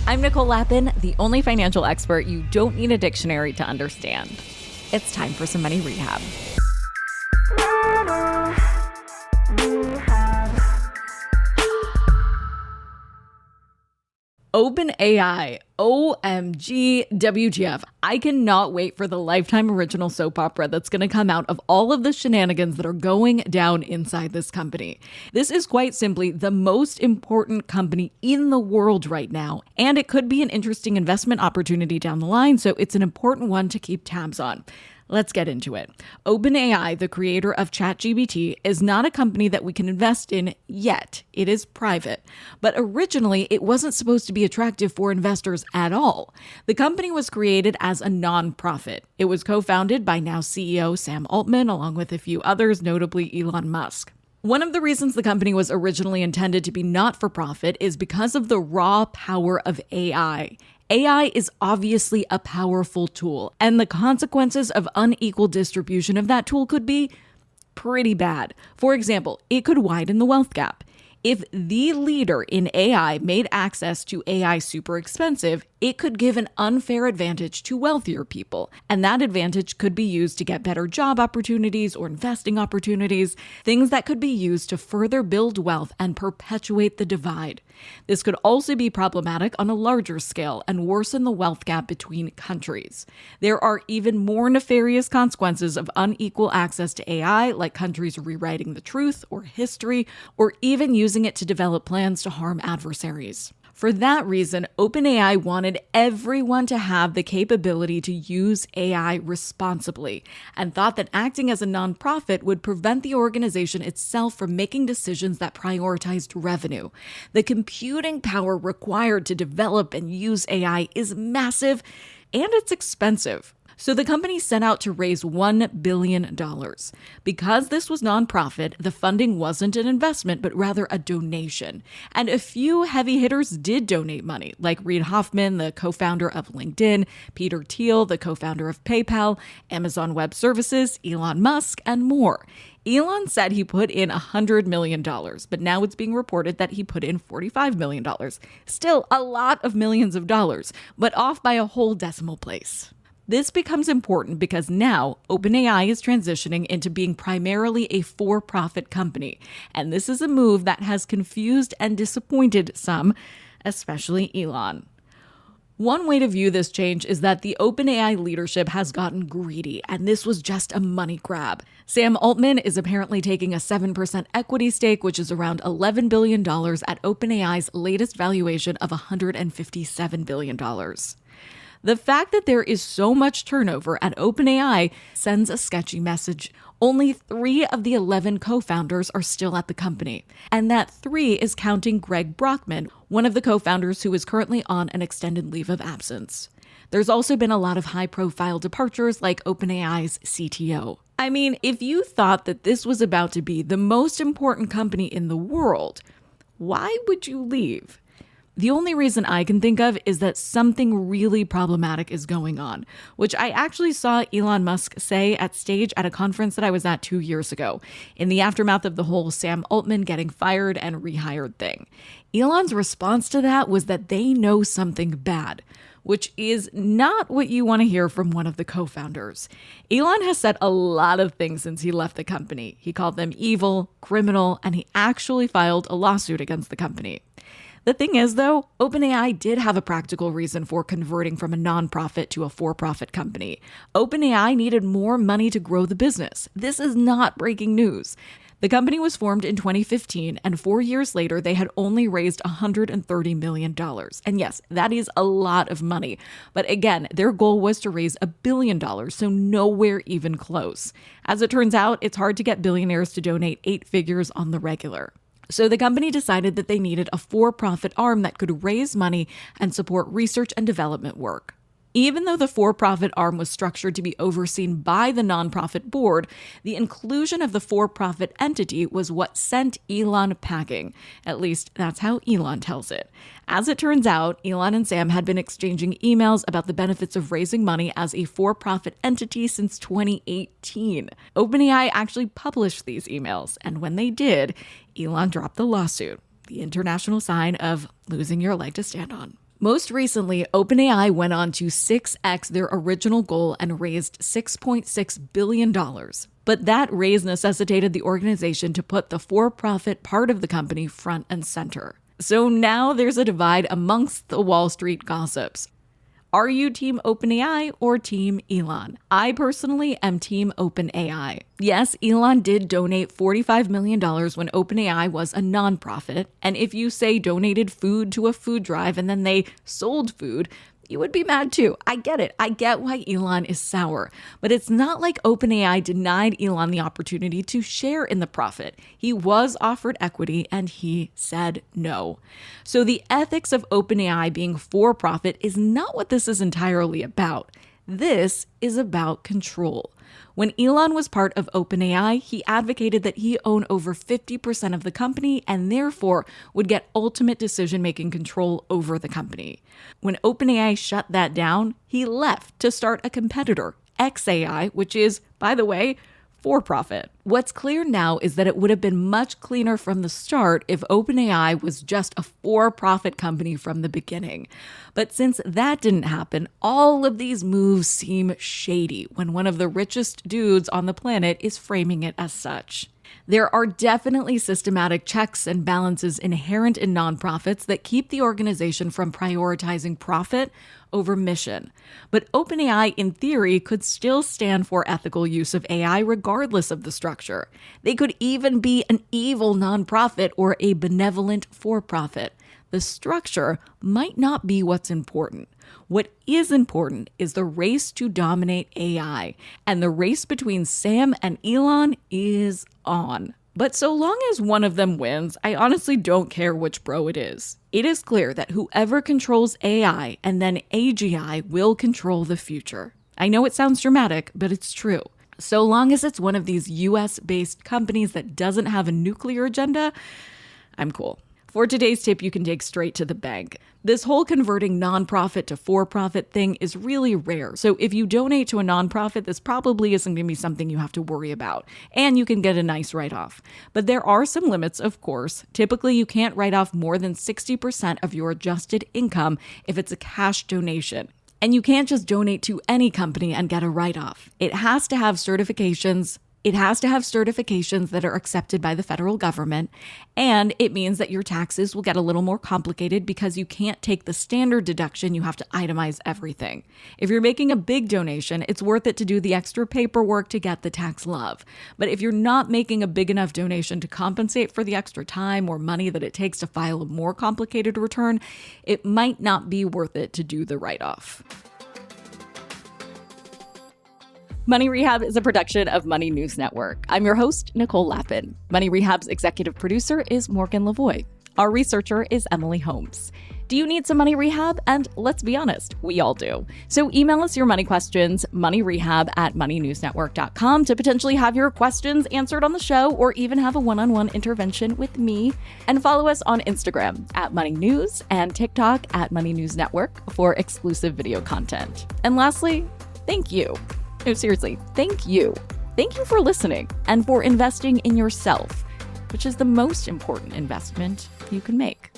I'm Nicole Lappin, the only financial expert you don't need a dictionary to understand. It's time for some money rehab. OpenAI, OMG, WTF. I cannot wait for the Lifetime original soap opera that's going to come out of all of the shenanigans that are going down inside this company. This is quite simply the most important company in the world right now, and it could be an interesting investment opportunity down the line, so it's an important one to keep tabs on. Let's get into it. OpenAI, the creator of ChatGPT, is not a company that we can invest in yet. It is private. But originally, it wasn't supposed to be attractive for investors at all. The company was created as a nonprofit. It was co-founded by now CEO Sam Altman, along with a few others, notably Elon Musk. One of the reasons the company was originally intended to be not-for-profit is because of the raw power of AI. AI is obviously a powerful tool, and the consequences of unequal distribution of that tool could be pretty bad. For example, it could widen the wealth gap. If the leader in AI made access to AI super expensive, it could give an unfair advantage to wealthier people, and that advantage could be used to get better job opportunities or investing opportunities, things that could be used to further build wealth and perpetuate the divide. This could also be problematic on a larger scale and worsen the wealth gap between countries. There are even more nefarious consequences of unequal access to AI, like countries rewriting the truth or history, or even using it to develop plans to harm adversaries. For that reason, OpenAI wanted everyone to have the capability to use AI responsibly, and thought that acting as a nonprofit would prevent the organization itself from making decisions that prioritized revenue. The computing power required to develop and use AI is massive, and it's expensive. So the company set out to raise $1 billion. Because this was nonprofit, the funding wasn't an investment, but rather a donation. And a few heavy hitters did donate money, like Reid Hoffman, the co-founder of LinkedIn, Peter Thiel, the co-founder of PayPal, Amazon Web Services, Elon Musk, and more. Elon said he put in $100 million, but now it's being reported that he put in $45 million. Still a lot of millions of dollars, but off by a whole decimal place. This becomes important because now OpenAI is transitioning into being primarily a for-profit company, and this is a move that has confused and disappointed some, especially Elon. One way to view this change is that the OpenAI leadership has gotten greedy, and this was just a money grab. Sam Altman is apparently taking a 7% equity stake, which is around $11 billion at OpenAI's latest valuation of $157 billion. The fact that there is so much turnover at OpenAI sends a sketchy message. Only 3 of the 11 co-founders are still at the company, and that 3 is counting Greg Brockman, one of the co-founders who is currently on an extended leave of absence. There's also been a lot of high-profile departures like OpenAI's CTO. I mean, if you thought that this was about to be the most important company in the world, why would you leave? The only reason I can think of is that something really problematic is going on, which I actually saw Elon Musk say at stage at a conference that I was at 2 years ago, in the aftermath of the whole Sam Altman getting fired and rehired thing. Elon's response to that was that they know something bad, which is not what you want to hear from one of the co-founders. Elon has said a lot of things since he left the company. He called them evil, criminal, and he actually filed a lawsuit against the company. The thing is, though, OpenAI did have a practical reason for converting from a nonprofit to a for-profit company. OpenAI needed more money to grow the business. This is not breaking news. The company was formed in 2015, and 4 years later, they had only raised $130 million. And yes, that is a lot of money. But again, their goal was to raise $1 billion, so nowhere even close. As it turns out, it's hard to get billionaires to donate 8 figures on the regular. So the company decided that they needed a for-profit arm that could raise money and support research and development work. Even though the for-profit arm was structured to be overseen by the nonprofit board, the inclusion of the for-profit entity was what sent Elon packing. At least that's how Elon tells it. As it turns out, Elon and Sam had been exchanging emails about the benefits of raising money as a for-profit entity since 2018. OpenAI actually published these emails, and when they did, Elon dropped the lawsuit, the international sign of losing your leg to stand on. Most recently, OpenAI went on to 6x their original goal and raised $6.6 billion. But that raise necessitated the organization to put the for-profit part of the company front and center. So now there's a divide amongst the Wall Street gossips. Are you Team OpenAI or Team Elon? I personally am Team OpenAI. Yes, Elon did donate $45 million when OpenAI was a nonprofit. And if you say donated food to a food drive and then they sold food, you would be mad too. I get it. I get why Elon is sour. But it's not like OpenAI denied Elon the opportunity to share in the profit. He was offered equity and he said no. So the ethics of OpenAI being for profit is not what this is entirely about. This is about control. When Elon was part of OpenAI, he advocated that he own over 50% of the company and therefore would get ultimate decision-making control over the company. When OpenAI shut that down, he left to start a competitor, xAI, which is, by the way, for profit. What's clear now is that it would have been much cleaner from the start if OpenAI was just a for-profit company from the beginning. But since that didn't happen, all of these moves seem shady when one of the richest dudes on the planet is framing it as such. There are definitely systematic checks and balances inherent in nonprofits that keep the organization from prioritizing profit over mission. But OpenAI, in theory, could still stand for ethical use of AI regardless of the structure. They could even be an evil nonprofit or a benevolent for-profit. The structure might not be what's important. What is important is the race to dominate AI, and the race between Sam and Elon is on. But so long as one of them wins, I honestly don't care which bro it is. It is clear that whoever controls AI and then AGI will control the future. I know it sounds dramatic, but it's true. So long as it's one of these US-based companies that doesn't have a nuclear agenda, I'm cool. For today's tip, you can take straight to the bank. This whole converting nonprofit to for-profit thing is really rare. So if you donate to a nonprofit, this probably isn't going to be something you have to worry about. And you can get a nice write-off. But there are some limits, of course. Typically, you can't write off more than 60% of your adjusted income if it's a cash donation. And you can't just donate to any company and get a write-off. It has to have certifications. It has to have certifications that are accepted by the federal government, and it means that your taxes will get a little more complicated because you can't take the standard deduction, you have to itemize everything. If you're making a big donation, it's worth it to do the extra paperwork to get the tax love. But if you're not making a big enough donation to compensate for the extra time or money that it takes to file a more complicated return, it might not be worth it to do the write-off. Money Rehab is a production of Money News Network. I'm your host, Nicole Lappin. Money Rehab's executive producer is Morgan Lavoie. Our researcher is Emily Holmes. Do you need some money rehab? And let's be honest, we all do. So email us your money questions, moneyrehab@moneynewsnetwork.com, to potentially have your questions answered on the show or even have a one-on-one intervention with me. And follow us on Instagram @MoneyNews and TikTok @MoneyNewsNetwork for exclusive video content. And lastly, thank you. No, seriously, thank you. Thank you for listening and for investing in yourself, which is the most important investment you can make.